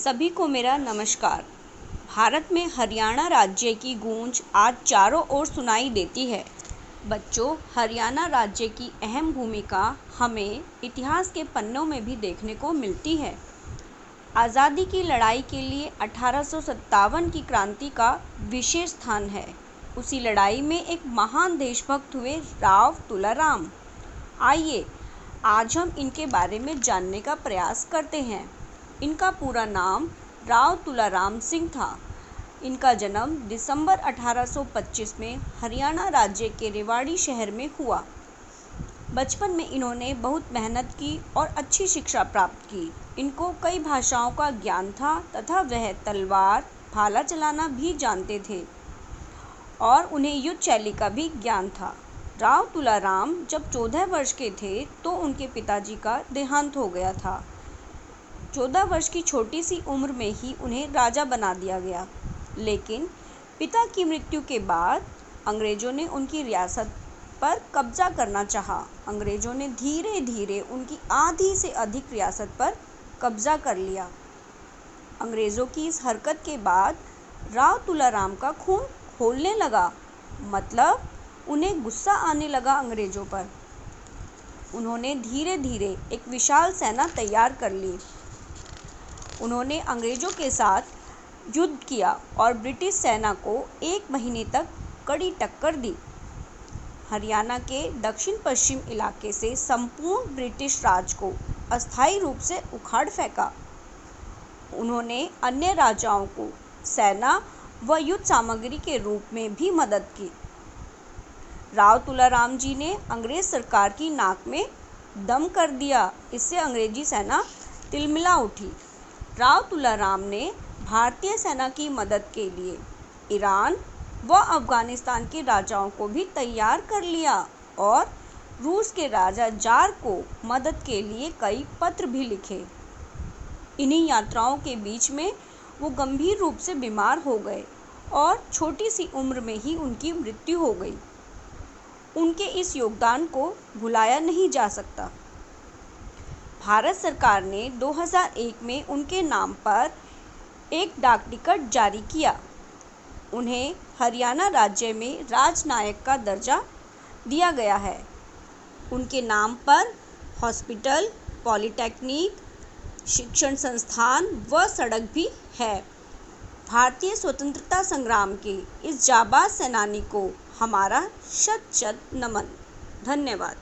सभी को मेरा नमस्कार। भारत में हरियाणा राज्य की गूंज आज चारों ओर सुनाई देती है। बच्चों, हरियाणा राज्य की अहम भूमिका हमें इतिहास के पन्नों में भी देखने को मिलती है। आज़ादी की लड़ाई के लिए 1857 की क्रांति का विशेष स्थान है। उसी लड़ाई में एक महान देशभक्त हुए राव तुलाराम। आइए आज हम इनके बारे में जानने का प्रयास करते हैं। इनका पूरा नाम राव तुलाराम सिंह था। इनका जन्म दिसंबर 1825 में हरियाणा राज्य के रेवाड़ी शहर में हुआ। बचपन में इन्होंने बहुत मेहनत की और अच्छी शिक्षा प्राप्त की। इनको कई भाषाओं का ज्ञान था तथा वह तलवार, भाला चलाना भी जानते थे और उन्हें युद्ध शैली का भी ज्ञान था। राव तुलाराम जब 14 वर्ष के थे तो उनके पिताजी का देहांत हो गया था। 14 वर्ष की छोटी सी उम्र में ही उन्हें राजा बना दिया गया, लेकिन पिता की मृत्यु के बाद अंग्रेजों ने उनकी रियासत पर कब्जा करना चाहा। अंग्रेजों ने धीरे धीरे उनकी आधी से अधिक रियासत पर कब्जा कर लिया। अंग्रेजों की इस हरकत के बाद राव तुलाराम का खून खौलने लगा, मतलब उन्हें गुस्सा आने लगा अंग्रेजों पर। उन्होंने धीरे धीरे एक विशाल सेना तैयार कर ली। उन्होंने अंग्रेजों के साथ युद्ध किया और ब्रिटिश सेना को 1 महीने तक कड़ी टक्कर दी। हरियाणा के दक्षिण पश्चिम इलाके से संपूर्ण ब्रिटिश राज को अस्थायी रूप से उखाड़ फेंका। उन्होंने अन्य राजाओं को सेना व युद्ध सामग्री के रूप में भी मदद की। राव तुलाराम जी ने अंग्रेज सरकार की नाक में दम कर दिया। इससे अंग्रेजी सेना तिलमिला उठी। राव तुलाराम ने भारतीय सेना की मदद के लिए ईरान व अफगानिस्तान के राजाओं को भी तैयार कर लिया और रूस के राजा जार को मदद के लिए कई पत्र भी लिखे। इन्हीं यात्राओं के बीच में वो गंभीर रूप से बीमार हो गए और छोटी सी उम्र में ही उनकी मृत्यु हो गई। उनके इस योगदान को भुलाया नहीं जा सकता। भारत सरकार ने 2001 में उनके नाम पर एक डाक टिकट जारी किया। उन्हें हरियाणा राज्य में राजनायक का दर्जा दिया गया है। उनके नाम पर हॉस्पिटल, पॉलिटेक्निक, शिक्षण संस्थान व सड़क भी है। भारतीय स्वतंत्रता संग्राम के इस जाबाज सेनानी को हमारा शत शत नमन। धन्यवाद।